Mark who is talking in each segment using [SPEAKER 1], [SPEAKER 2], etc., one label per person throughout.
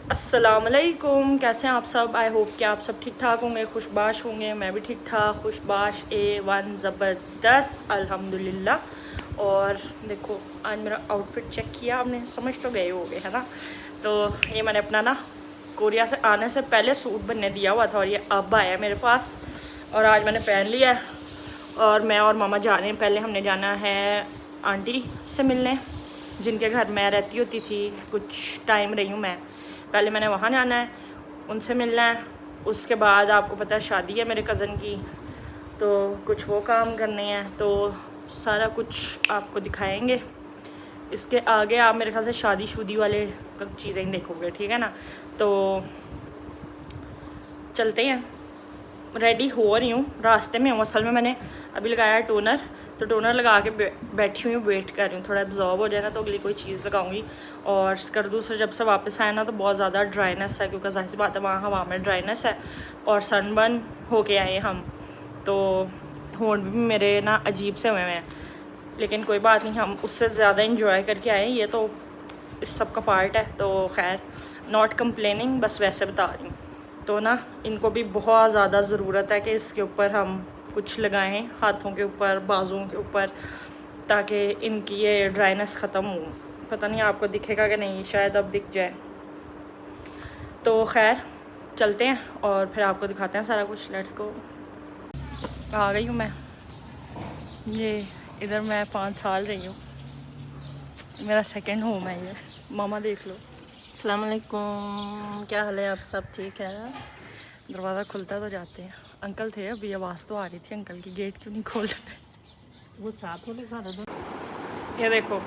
[SPEAKER 1] अस्सलामुअलैकुम, कैसे हैं आप सब। आई होप कि आप सब ठीक ठाक होंगे, खुशबाश होंगे। मैं भी ठीक ठाक, खुशबाश A1 ज़बरदस्त अल्हम्दुलिल्लाह। और देखो आज मेरा आउटफिट चेक किया आपने, समझ तो गए होगे है ना। तो ये मैंने अपना ना कोरिया से आने से पहले सूट बनने दिया हुआ था और ये अब आया मेरे पास और आज मैंने पहन लिया है। और मैं और मामा जा रहे हैं। पहले हमने जाना है आंटी से मिलने, जिनके घर मैं रहती होती थी, कुछ टाइम रही हूँ मैं। पहले मैंने वहाँ जाना है, उनसे मिलना है। उसके बाद आपको पता है शादी है मेरे कज़न की, तो कुछ वो काम करने हैं, तो सारा कुछ आपको दिखाएंगे। इसके आगे आप मेरे ख्याल से शादी वाले चीज़ें देखोगे, ठीक है ना। तो चलते हैं, रेडी हो रही हूँ, रास्ते में हूँ। असल में मैंने अभी लगाया है टोनर, तो टोनर लगा के बैठी हुई हूँ, वेट कर रही हूँ थोड़ा एब्जॉर्ब हो जाए ना, तो अगली कोई चीज़ लगाऊंगी। और स्कर्दू से जब से वापस आया ना तो बहुत ज़्यादा ड्राइनेस है, क्योंकि जाहिर सी बात है वहाँ हवा में ड्राइनेस है और सनबर्न होके आए हम, तो होंठ भी मेरे ना अजीब से हुए हैं। लेकिन कोई बात नहीं, हम उससे ज़्यादा इंजॉय करके आए, ये तो इस सब का पार्ट है। तो खैर नॉट कंप्लेनिंग, बस वैसे बता रही हूँ। तो ना इनको भी बहुत ज़्यादा ज़रूरत है कि इसके ऊपर हम कुछ लगाएं, हाथों के ऊपर, बाजुओं के ऊपर, ताकि इनकी ये ड्राइनेस ख़त्म हो। पता नहीं आपको दिखेगा कि नहीं, शायद अब दिख जाए। तो खैर चलते हैं और फिर आपको दिखाते हैं सारा कुछ। Let's go. आ गई हूँ मैं, ये इधर मैं 5 साल रही हूँ, मेरा सेकंड होम है ये। मामा देख लो।
[SPEAKER 2] अस्सलाम वालेकुम, क्या हाल है, आप सब ठीक है?
[SPEAKER 1] दरवाज़ा खुलता तो जाते हैं। अंकल थे, अभी आवाज़ तो आ रही थी अंकल की, गेट क्यों नहीं खोल रहे?
[SPEAKER 2] वो साथ होने खा दो।
[SPEAKER 1] ये देखो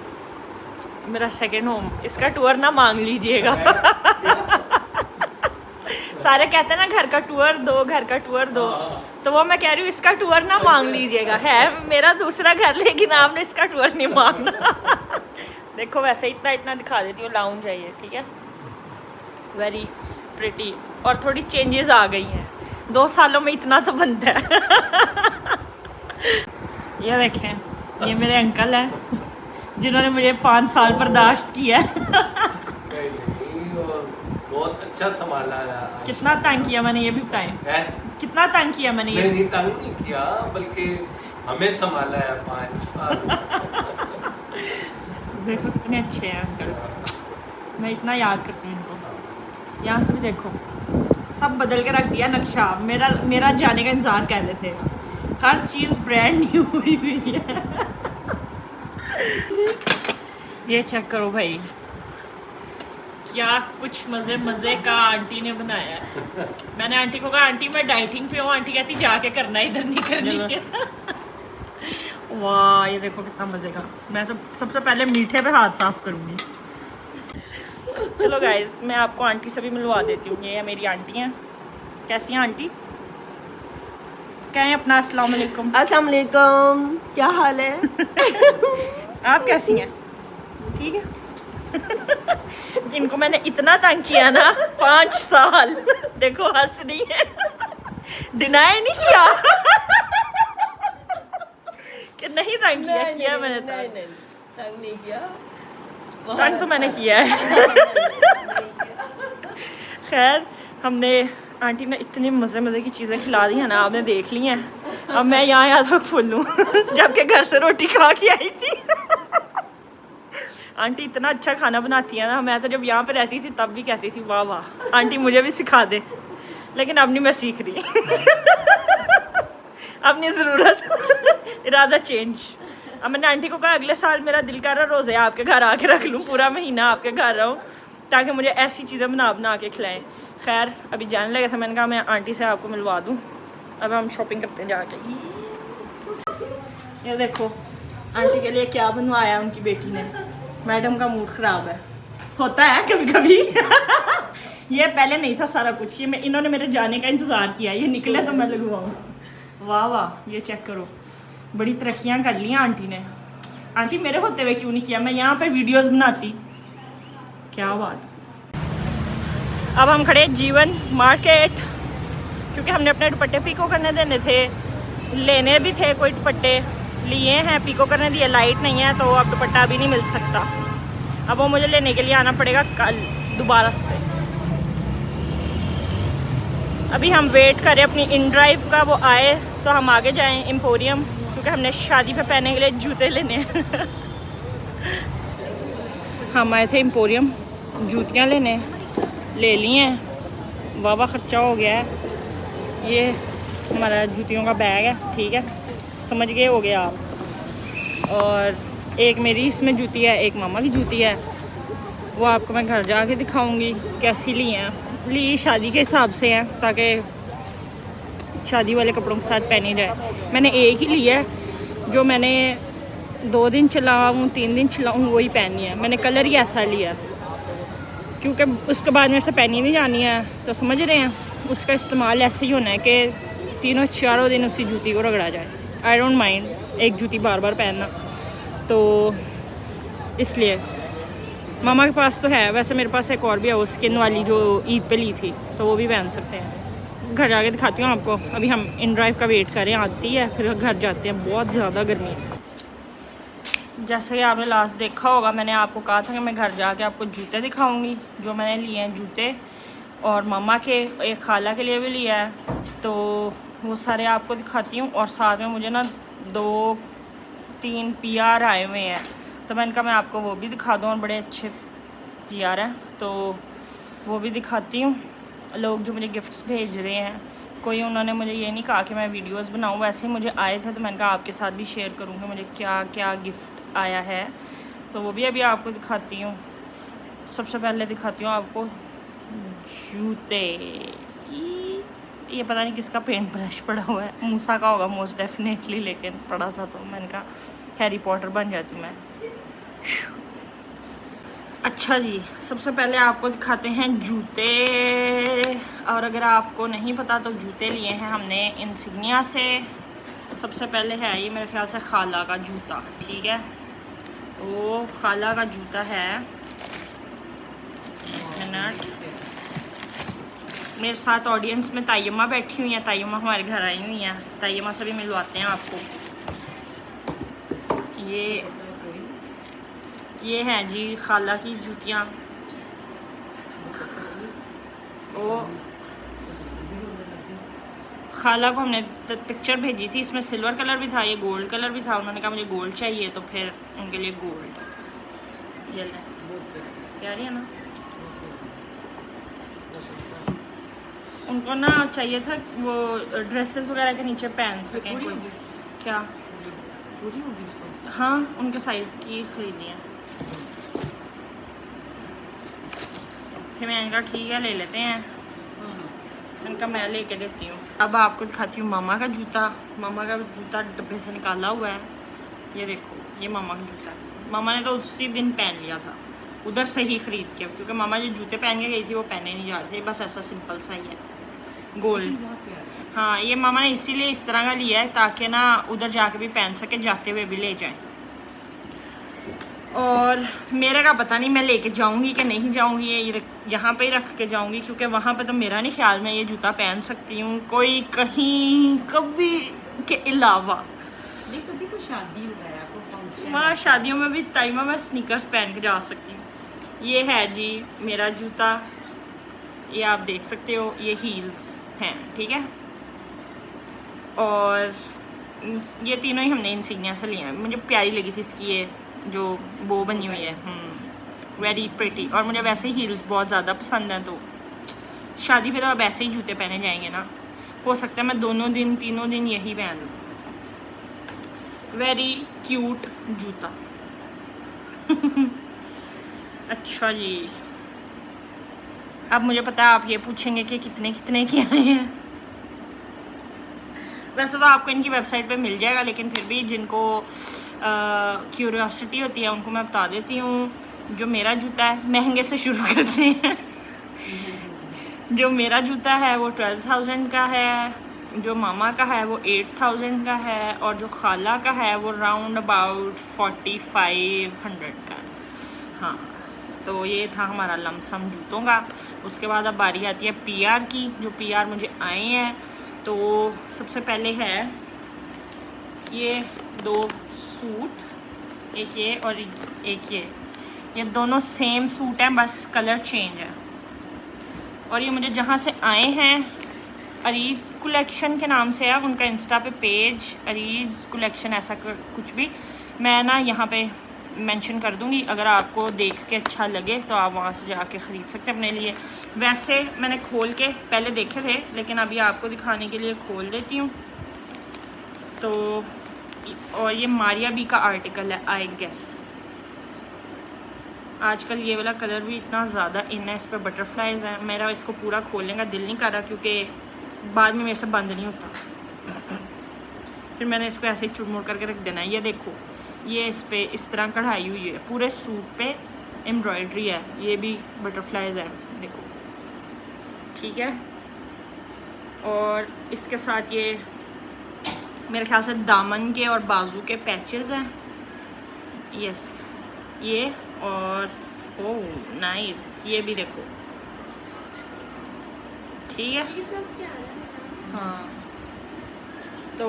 [SPEAKER 1] मेरा सेकंड होम, इसका टूर ना मांग लीजिएगा। सारे कहते हैं ना घर का टूर दो, घर का टूर दो, तो वो मैं कह रही हूँ इसका टूर ना मांग लीजिएगा। है मेरा दूसरा घर, लेकिन आपने इसका टूर नहीं मांगना। देखो वैसे इतना इतना दिखा देती हूँ, लाउंज है ये, ठीक है, वेरी प्रिटी। और थोड़ी चेंजेस आ गई हैं 2 सालों में, इतना तो बनता है। ये देखें, ये मेरे अंकल हैं जिन्होंने मुझे 5 साल बर्दाश्त किया है।
[SPEAKER 3] बहुत अच्छा संभाला है।
[SPEAKER 1] कितना तंग किया मैंने, ये भी बताएं, कितना तंग किया मैंने? ये
[SPEAKER 3] नहीं तंग नहीं किया, बल्कि हमें संभाला है 5 साल।
[SPEAKER 1] देखो कितने अच्छे हैं अंकल, मैं इतना याद करती हूँ इनको। यहाँ से भी देखो, सब बदल के रख दिया नक्शा। मेरा जाने का इंतज़ार कर रहे थे, हर चीज़ ब्रांड न्यू हुई हुई है। ये चेक करो भाई, क्या कुछ मज़े का आंटी ने बनाया है। मैंने आंटी को कहा आंटी मैं डाइटिंग पे हूँ, आंटी कहती जाके करना, इधर नहीं करनी है। वाह ये देखो कितना मज़े का। मैं तो सबसे पहले मीठे पे हाथ साफ करूँगी। चलो गाइज, मैं आपको आंटी से भी मिलवा देती हूँ। ये है मेरी आंटी हैं। कैसी हैं आंटी? कहें अपना अस्सलाम वालेकुम।
[SPEAKER 2] अस्सलाम वालेकुम, क्या हाल है?
[SPEAKER 1] आप कैसी हैं? ठीक है। इनको मैंने इतना तंग किया ना 5 साल। देखो हंस रही है, डिनाई नहीं किया कि नहीं तंग किया मैंने।
[SPEAKER 2] नहीं तंग नहीं किया,
[SPEAKER 1] तंग तो मैंने किया है। खैर हमने, आंटी ने इतनी मज़े की चीज़ें खिला दी हैं ना, आपने देख ली हैं। अब मैं यहाँ तक फुल हूँ, जबकि घर से रोटी खा के आई थी। आंटी इतना अच्छा खाना बनाती है ना, मैं तो जब यहाँ पे रहती थी तब भी कहती थी वाह वाह आंटी मुझे भी सिखा दे, लेकिन अब नहीं मैं सीख रही। अब नहीं ज़रूरत, इरादा चेंज। अब मैंने आंटी को कहा अगले साल मेरा दिल कर रहा रोज़े आपके घर आके रख लूँ, पूरा महीना आपके घर रहूँ, ताकि मुझे ऐसी चीज़ें बना के खिलाएं। खैर अभी जाने लगे थे, मैंने कहा मैं आंटी से आपको मिलवा दूँ। अब हम शॉपिंग करते हैं जाके। ये देखो आंटी के लिए क्या बनवाया उनकी बेटी ने। मैडम का मूड ख़राब है, होता है कभी कभी। ये पहले नहीं था सारा कुछ, ये इन्होंने मेरे जाने का इंतज़ार किया, ये निकले तो मैं लगवाऊँ। वाह वाह ये चेक करो, बड़ी तरक्कियाँ कर ली आंटी ने। आंटी मेरे होते हुए क्यों नहीं किया, मैं यहाँ पे वीडियोस बनाती। क्या बात। अब हम खड़े जीवन मार्केट, क्योंकि हमने अपने दुपट्टे पीको करने देने थे, लेने भी थे कोई दुपट्टे, लिए हैं, पीको करने दिए, लाइट नहीं है तो अब दुपट्टा भी नहीं मिल सकता। अब वो मुझे लेने के लिए आना पड़ेगा कल दोबारा से। अभी हम वेट करें अपनी इन ड्राइव का, वो आए तो हम आगे जाएं एम्पोरियम, क्योंकि हमने शादी पे पहनने के लिए जूते लेने हैं। हम आए थे एम्पोरियम जूतियाँ लेने, ले ली हैं, वाह ख़र्चा हो गया है। ये हमारा जूतियों का बैग है, ठीक है, समझ गए हो गए आप। और एक मेरी इसमें जूती है, एक मामा की जूती है, वो आपको मैं घर जाके दिखाऊंगी कैसी ली हैं। ली शादी के हिसाब से हैं, ताकि शादी वाले कपड़ों के साथ पहनी जाए। मैंने एक ही ली है, जो मैंने 2 दिन चलाऊँ 3 दिन चलाऊँ वही पहननी है। मैंने कलर ही ऐसा लिया, क्योंकि उसके बाद मेरे से पहनी नहीं जानी है, तो समझ रहे हैं, उसका इस्तेमाल ऐसे ही होना है कि 3-4 दिन उसी जूती को रगड़ा जाए। आई डोंट माइंड एक जूती बार बार पहनना, तो इसलिए मामा के पास तो है, वैसे मेरे पास एक और भी है वो स्किन वाली जो ईद पे ली थी, तो वो भी पहन सकते हैं। घर जाके दिखाती हूँ आपको। अभी हम इन ड्राइव का वेट करें, आती है फिर घर जाते हैं, बहुत ज़्यादा गर्मी है। जैसे कि आपने लास्ट देखा होगा, मैंने आपको कहा था कि मैं घर जाके आपको जूते दिखाऊंगी, जो मैंने लिए हैं जूते, और मामा के एक खाला के लिए भी लिया है, तो वो सारे आपको दिखाती हूँ। और साथ में मुझे ना 2-3 PR आए हुए हैं, तो मैंने कहा मैं आपको वो भी दिखा दूँ, और बड़े अच्छे PR हैं, तो वो भी दिखाती हूँ। लोग जो मुझे गिफ्ट्स भेज रहे हैं, कोई उन्होंने मुझे ये नहीं कहा कि मैं वीडियोस बनाऊँ, वैसे ही मुझे आए थे, तो मैंने कहा आपके साथ भी शेयर करूँगी मुझे क्या क्या गिफ्ट आया है, तो वो भी अभी आपको दिखाती हूँ। सबसे पहले दिखाती हूँ आपको जूते। ये पता नहीं किसका पेंट ब्रश पड़ा हुआ है, मूसा का होगा मोस्ट डेफिनेटली, लेकिन पड़ा था तो मैंने कहा हैरी पॉटर बन जाती हूँ मैं। अच्छा जी, सबसे पहले आपको दिखाते हैं जूते। और अगर आपको नहीं पता तो जूते लिए हैं हमने इंसिग्निया से। सबसे पहले है ये मेरे ख्याल से खाला का जूता, ठीक है, वो खाला का जूता है। मिनट, मेरे साथ ऑडियंस में तायम्मा बैठी हुई है, तायम्मा हमारे घर आई हुई हैं, तायम्मा से भी मिलवाते हैं आपको। ये हैं जी खाला की जूतियाँ। वो खाला को हमने पिक्चर भेजी थी, इसमें सिल्वर कलर भी था, ये गोल्ड कलर भी था। उन्होंने कहा मुझे गोल्ड चाहिए, तो फिर उनके लिए गोल्ड। ये ले, प्यारी है ना। उनको ना चाहिए था वो ड्रेसेस वगैरह के नीचे पहन सकें कोई। क्या
[SPEAKER 2] पूरी होगी उसको?
[SPEAKER 1] हाँ, उनके साइज़ की खरीदी है। फिर मैंने कहा ठीक है ले लेते हैं, इनका मैं लेके देती हूँ। अब आपको दिखाती हूँ मामा का जूता। मामा का जूता डब्बे से निकाला हुआ है, ये देखो, ये मामा का जूता है। मामा ने तो उसी दिन पहन लिया था, उधर से ही ख़रीद के, क्योंकि मामा जो जूते पहन के गई थी वो पहने नहीं जा रहे थे, बस ऐसा सिंपल सा ही है, गोल्ड। हाँ, ये मामा ने इसीलिए इस तरह का लिया है, ताकि ना उधर जाके भी पहन सके, जाते हुए भी ले जाएं। और मेरे का पता नहीं मैं लेके जाऊंगी कि नहीं जाऊंगी, ये यहाँ पे ही रख के जाऊंगी, क्योंकि वहाँ पे तो मेरा नहीं ख्याल मैं ये जूता पहन सकती हूँ कोई कहीं कभी के अलावा।
[SPEAKER 2] नहीं, कभी कोई शादी वगैरह को फंक्शन,
[SPEAKER 1] वहाँ शादियों में भी टाइम मैं स्नीकर्स पहन के जा सकती हूँ। ये है जी मेरा जूता, ये आप देख सकते हो, ये हील्स हैं, ठीक है। और ये तीनों ही हमने इंसिग्निया से लिए हैं, मुझे प्यारी लगी थी इसकी ये जो वो बनी हुई है, वेरी प्रिटी। और मुझे वैसे ही हील्स बहुत ज़्यादा पसंद हैं, तो शादी पे तो अब ऐसे ही जूते पहने जाएंगे ना, हो सकता है मैं 2-3 दिन यही पहन लूँ। वेरी क्यूट जूता। अच्छा जी, अब मुझे पता है आप ये पूछेंगे कि कितने के आए हैं। वैसे तो आपको इनकी वेबसाइट पे मिल जाएगा, लेकिन फिर भी जिनको क्यूरियोसिटी होती है उनको मैं बता देती हूँ। जो मेरा जूता है, महंगे से शुरू करते हैं। जो मेरा जूता है वो 12,000 का है, जो मामा का है वो 8,000 का है, और जो खाला का है वो राउंड अबाउट 4,500 का। हाँ, तो ये था हमारा लमसम जूतों का। उसके बाद अब बारी आती है PR की। जो PR मुझे आए हैं, तो सबसे पहले है ये 2 सूट, एक ये और एक ये दोनों सेम सूट हैं, बस कलर चेंज है। और ये मुझे जहाँ से आए हैं अरीज कलेक्शन के नाम से है उनका इंस्टा पे पेज, अरीज कलेक्शन ऐसा कुछ भी। मैं ना यहाँ पे मेंशन कर दूँगी, अगर आपको देख के अच्छा लगे तो आप वहाँ से जाके ख़रीद सकते हैं अपने लिए। वैसे मैंने खोल के पहले देखे थे, लेकिन अभी आपको दिखाने के लिए खोल देती हूँ। तो और ये मारिया बी का आर्टिकल है आई गेस। आजकल ये वाला कलर भी इतना ज़्यादा इन है, इस पर बटरफ्लाइज हैं। मेरा इसको पूरा खोलने का दिल नहीं कर रहा क्योंकि बाद में मेरे से बंद नहीं होता। फिर मैंने इसको ऐसे ही चुड़ मुड़ करके रख देना है। ये देखो, ये इस पे इस तरह कढ़ाई हुई है, पूरे सूट पे एम्ब्रॉयडरी है, ये भी बटरफ्लाइज है देखो, ठीक है। और इसके साथ ये मेरे ख्याल से दामन के और बाजू के पैचेस हैं, यस ये। और ओह नाइस, ये भी देखो, ठीक है। हाँ, तो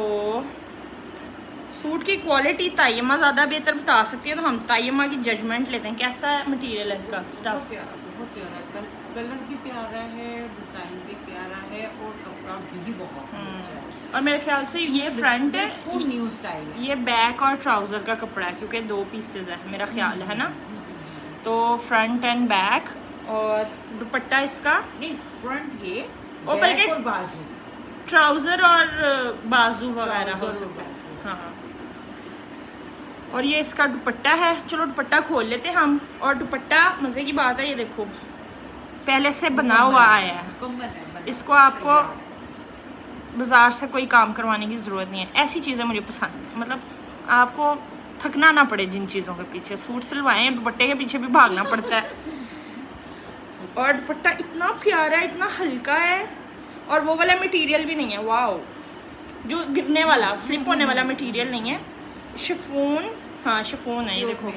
[SPEAKER 1] सूट की क्वालिटी तायम्मा ज़्यादा बेहतर बता सकती है, तो हम तायम्मा की जजमेंट लेते हैं। कैसा है मटेरियल है इसका, स्टफ?
[SPEAKER 2] बहुत प्यारा, कलर भी प्यारा है, डिज़ाइन भी प्यारा है और कपड़ा भी बहुत अच्छा है।
[SPEAKER 1] और मेरे ख्याल से ये फ्रंट है,
[SPEAKER 2] न्यू स्टाइल है।
[SPEAKER 1] ये बैक और ट्राउज़र का कपड़ा है क्योंकि 2 पीसेज है मेरा ख्याल है ना। तो फ्रंट एंड बैक, और दुपट्टा इसका
[SPEAKER 2] नहीं, फ्रंट ये
[SPEAKER 1] और
[SPEAKER 2] बैक और बाजू,
[SPEAKER 1] ट्राउज़र और बाजू वगैरह हो सकता है। हाँ, और ये इसका दुपट्टा है। चलो दुपट्टा खोल लेते हैं हम। और दुपट्टा मज़े की बात है, ये देखो पहले से बना हुआ आया है, इसको आपको बाज़ार से कोई काम करवाने की ज़रूरत नहीं है। ऐसी चीज़ें मुझे पसंद है, मतलब आपको थकना ना पड़े जिन चीज़ों के पीछे। सूट सिलवाएं, दुपट्टे के पीछे भी भागना पड़ता है। और दुपट्टा इतना प्यारा है, इतना हल्का है, और वो वाला मटेरियल भी नहीं है, वाओ, जो गिरने वाला स्लिप होने वाला मटेरियल नहीं है, शिफॉन। हाँ शिफॉन है, ये देखो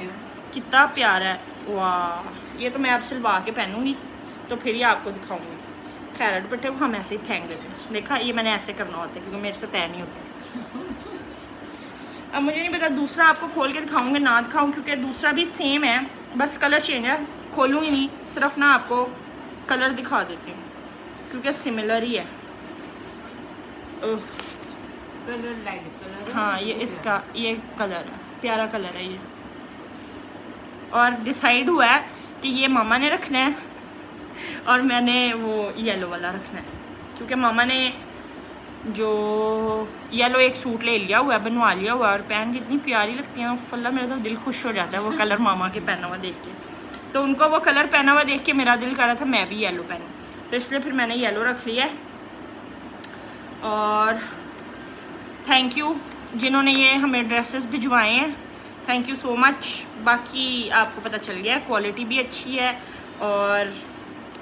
[SPEAKER 1] कितना प्यारा है, वाह। ये तो मैं अब सिलवा के पहनूंगी तो फिर ही आपको दिखाऊंगी। खैर दुपट्टे को हम ऐसे ही फेंक देते हैं। देखा, ये मैंने ऐसे करना होता है क्योंकि मेरे से तय नहीं होता। अब मुझे नहीं पता दूसरा आपको खोल के दिखाऊंगे ना दिखाऊं, क्योंकि दूसरा भी सेम है, बस कलर चेंज है। खोलूँगी नहीं, सिर्फ ना आपको कलर दिखा देती हूँ क्योंकि सिमिलर ही है।
[SPEAKER 2] कलर लाइट कलर है।
[SPEAKER 1] हाँ, ये इसका ये कलर है, प्यारा कलर है ये। और डिसाइड हुआ है कि ये मामा ने रखना है और मैंने वो येलो वाला रखना है, क्योंकि मामा ने जो येलो एक सूट ले लिया हुआ है, बनवा लिया हुआ है, और पहन के इतनी प्यारी लगती है फल्ला, मेरा तो दिल खुश हो जाता है वो कलर मामा के पहना हुआ देख के। तो उनको वो कलर पहना हुआ देख के मेरा दिल कर रहा था मैं भी येलो पहनूँ, तो इसलिए फिर मैंने येलो रख लिया है। और थैंक यू जिन्होंने ये हमें ड्रेसेस भिजवाए हैं, थैंक यू सो मच। बाकी आपको पता चल गया है, क्वालिटी भी अच्छी है और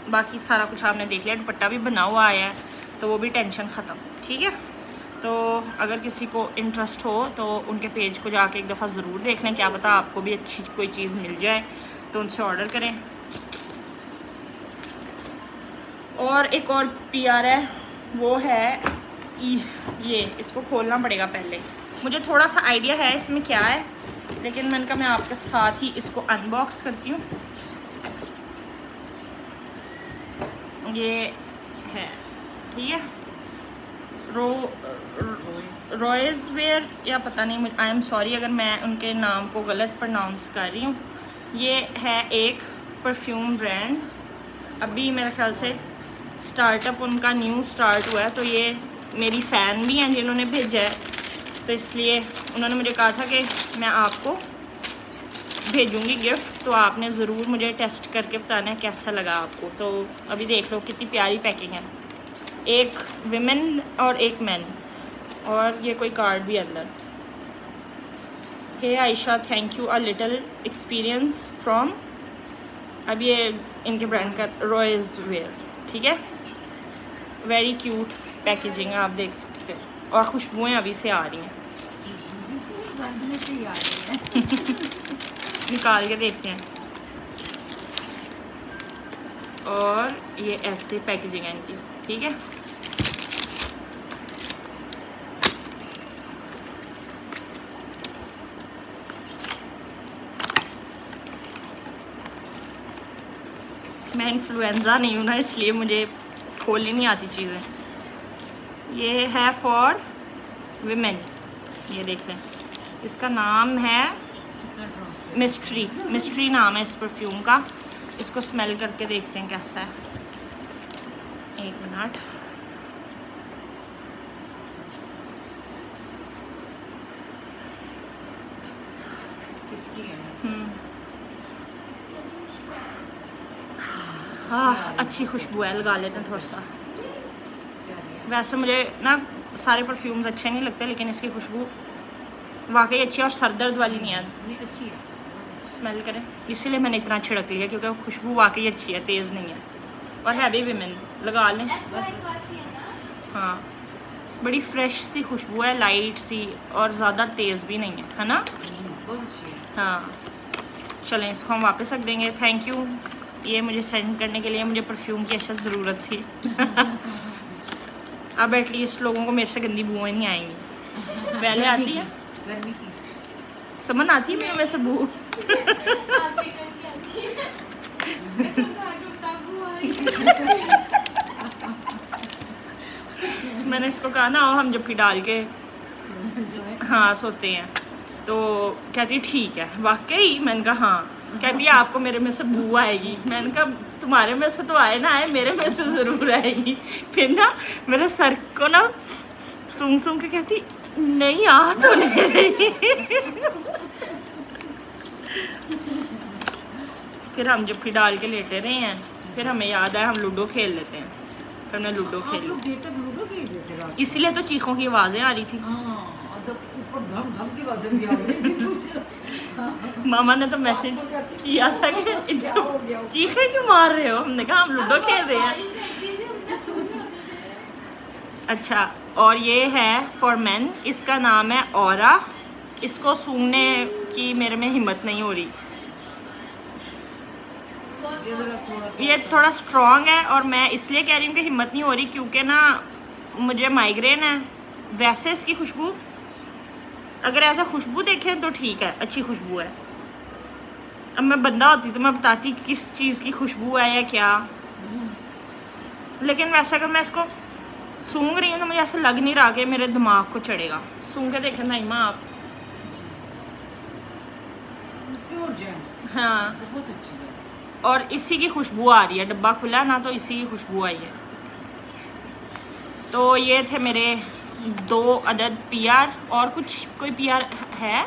[SPEAKER 1] बाकी सारा कुछ आपने देख लिया। दुपट्टा भी बना हुआ आया है, तो वो भी टेंशन ख़त्म, ठीक है। तो अगर किसी को इंटरेस्ट हो तो उनके पेज को जाके एक दफ़ा ज़रूर देख लें, क्या पता आपको भी अच्छी कोई चीज़ मिल जाए, तो उनसे ऑर्डर करें। और एक और पीआर है, वो है ये, इसको खोलना पड़ेगा पहले। मुझे थोड़ा सा आइडिया है इसमें क्या है, लेकिन मैंने कहा मैं आपके साथ ही इसको अनबॉक्स करती हूँ। ये है, ठीक है, रॉयज़ वेयर या पता नहीं, आई एम सॉरी अगर मैं उनके नाम को गलत प्रोनाउंस कर रही हूँ। ये है एक परफ्यूम ब्रांड, अभी मेरे ख्याल से स्टार्टअप उनका न्यू स्टार्ट हुआ है, तो ये मेरी फ़ैन भी हैं जिन्होंने भेजा है, तो इसलिए उन्होंने मुझे कहा था कि मैं आपको भेजूंगी गिफ्ट, तो आपने ज़रूर मुझे टेस्ट करके बताना है कैसा लगा आपको। तो अभी देख लो कितनी प्यारी पैकिंग है, एक विमेन और एक मैन, और ये कोई कार्ड भी अंदर। Hey Ayesha, thank you, a little experience from, अब ये इनके ब्रांड का रॉयज़ वेयर, ठीक है। वेरी क्यूट पैकेजिंग, आप देख सकते हो, और खुशबुएं अभी से आ रही हैं। निकाल के देखते हैं। और ये ऐसे पैकेजिंग है इनकी, ठीक है। मैं इन्फ्लुएंजा नहीं हूँ ना, इसलिए मुझे खोलनी नहीं आती चीज़ें। ये है फॉर विमेन, ये देख लें, इसका नाम है मिस्ट्री, मिस्ट्री नाम है इस परफ्यूम का। इसको स्मेल करके देखते हैं कैसा है, एक मिनट। हाँ अच्छी खुशबू है, लगा लेते हैं थोड़ा सा। वैसे मुझे ना सारे परफ्यूम्स अच्छे नहीं लगते, लेकिन इसकी खुशबू वाकई अच्छी है और सर दर्द वाली नहीं है।
[SPEAKER 2] ये अच्छी है,
[SPEAKER 1] स्मेल करें, इसीलिए मैंने इतना छिड़क लिया क्योंकि खुशबू वाकई अच्छी है, तेज़ नहीं है और है भी विमेन, लगा लें। हाँ बड़ी फ्रेश सी खुशबू है, लाइट सी और ज़्यादा तेज़ भी नहीं है ना।
[SPEAKER 2] बहुत अच्छी है।
[SPEAKER 1] हाँ चलें, इसको हम वापस रख देंगे। थैंक यू ये मुझे सेंड करने के लिए, मुझे परफ्यूम की अशद ज़रूरत थी। अब एटलीस्ट लोगों को मेरे से गंदी बुआएं नहीं आएंगी। पहले आती है,
[SPEAKER 2] गर्मी की
[SPEAKER 1] समन आती है मेरे में से बू। मैंने इसको कहा ना हम जब भी डाल के हाँ सोते हैं, तो कहती ठीक है। वाकई मैंने कहा हाँ, कहती है आपको मेरे में से बू आएगी। मैंने कहा तुम्हारे में से तो आए ना आए, मेरे में से ज़रूर आएगी। फिर ना मेरे सर को ना सूंघ सूंघ के कहती नहीं आ तो नहीं रही। फिर हम जब भी डाल के लेटे रहे हैं, फिर हमें याद आया हम लूडो खेल लेते हैं। फिर मैं लूडो
[SPEAKER 2] आप
[SPEAKER 1] खेली,
[SPEAKER 2] लोग देर तक लूडो खेल रहे थे रात?
[SPEAKER 1] इसीलिए तो चीखों की आवाज़ें आ रही थी।
[SPEAKER 2] हाँ, और तब ऊपर धम धम की आवाज़ें भी आ रही थी कुछ।
[SPEAKER 1] मामा ने तो मैसेज
[SPEAKER 2] आपको कहती
[SPEAKER 1] किया था कि
[SPEAKER 2] क्या
[SPEAKER 1] इनसे
[SPEAKER 2] हो गया?
[SPEAKER 1] चीखे क्यों मार रहे हो। हमने कहा हम लूडो खेल रहे हैं। अच्छा, और ये है फॉर मेन, इसका नाम है ऑरा। इसको सूंघने की मेरे में हिम्मत नहीं हो रही। ये थोड़ा स्ट्रॉन्ग है और मैं इसलिए कह रही हूँ कि हिम्मत नहीं हो रही क्योंकि ना मुझे माइग्रेन है। वैसे इसकी खुशबू अगर ऐसा खुशबू देखें तो ठीक है, अच्छी खुशबू है। अब मैं बंदा होती तो मैं बताती किस चीज़ की खुशबू है या क्या, लेकिन वैसे अगर मैं इसको सूंघ रही हूँ तो मुझे ऐसा लग नहीं रहा कि मेरे दिमाग को चढ़ेगा। सूंघ के देखें नाइमा आप।
[SPEAKER 2] प्योर जेम्स,
[SPEAKER 1] हाँ,
[SPEAKER 2] बहुत अच्छी है।
[SPEAKER 1] और इसी की खुशबू आ रही है, डब्बा खुला है ना तो इसी की खुशबू आई है। तो ये थे मेरे 2 अदद पीआर। और कुछ कोई पीआर है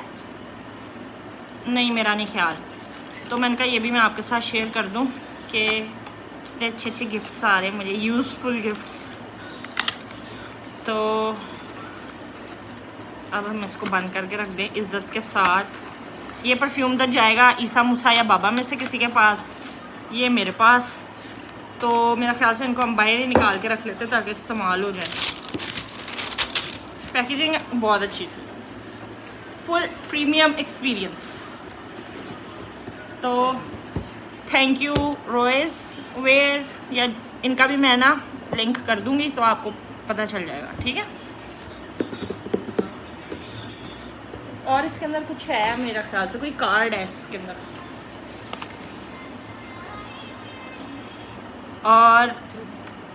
[SPEAKER 1] नहीं, मेरा नहीं ख्याल। तो मैंने कहा ये भी मैं आपके साथ शेयर कर दूं कि कितने अच्छे अच्छे गिफ्ट्स आ रहे हैं मुझे, यूज़फुल गिफ्ट्स। तो अब हम इसको बंद करके रख दें इज़्ज़त के साथ। ये परफ्यूम तो जाएगा ईसा मूसा या बाबा में से किसी के पास, ये मेरे पास। तो मेरा ख्याल से इनको हम बाहर ही निकाल के रख लेते ताकि इस्तेमाल हो जाए। पैकेजिंग बहुत अच्छी थी, फुल प्रीमियम एक्सपीरियंस। तो थैंक यू रोइस वेयर, या इनका भी मैं ना लिंक कर दूंगी तो आपको पता चल जाएगा, ठीक है। और इसके अंदर कुछ है मेरा ख्याल से, कोई कार्ड है इसके अंदर। और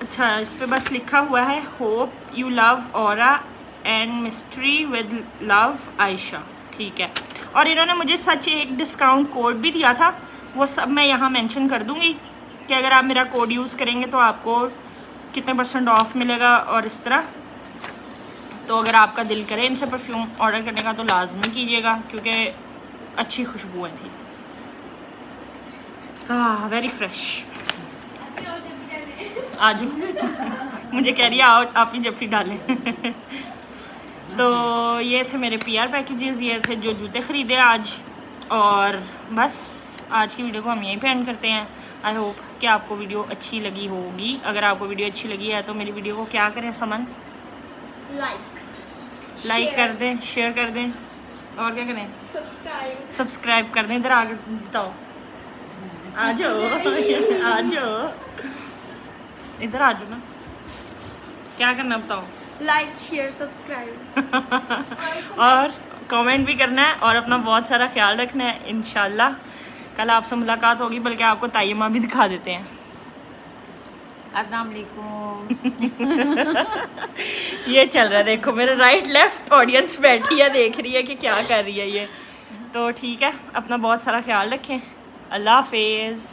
[SPEAKER 1] अच्छा, इस पे बस लिखा हुआ है hope you love aura and mystery with love Ayesha, ठीक है। और इन्होंने मुझे सच एक डिस्काउंट कोड भी दिया था, वो सब मैं यहाँ मेंशन कर दूँगी कि अगर आप मेरा कोड यूज़ करेंगे तो आपको कितने % ऑफ मिलेगा और इस तरह। तो अगर आपका दिल करे इनसे परफ्यूम ऑर्डर करने का तो लाजमी कीजिएगा क्योंकि अच्छी खुशबुएँ थी। हाँ, वेरी फ्रेश। आज मुझे कह रही है आओ आप ही जब भी डालें। तो ये थे मेरे पीआर पैकेजेस, ये थे जो जूते ख़रीदे आज। और बस आज की वीडियो को हम यहीं पे एंड करते हैं। आई होप कि आपको वीडियो अच्छी लगी होगी। अगर आपको वीडियो अच्छी लगी है तो मेरी वीडियो को क्या करें समन, लाइक कर दें, शेयर कर दें, और क्या करें, सब्सक्राइब कर दें। इधर आगे बताओ, आ जाओ आ जाओ, इधर आ जाओ ना, क्या करना बताओ।
[SPEAKER 4] लाइक शेयर सब्सक्राइब
[SPEAKER 1] और कमेंट भी करना है और अपना बहुत सारा ख्याल रखना है। इंशाल्लाह कल आपसे मुलाकात होगी, बल्कि आपको तायमा भी दिखा देते हैं।
[SPEAKER 2] अस्सलाम वालेकुम।
[SPEAKER 1] ये चल रहा है, देखो मेरे राइट लेफ्ट ऑडियंस बैठी है, देख रही है कि क्या कर रही है ये। तो ठीक है, अपना बहुत सारा ख्याल रखें। अल्लाह हाफिज़।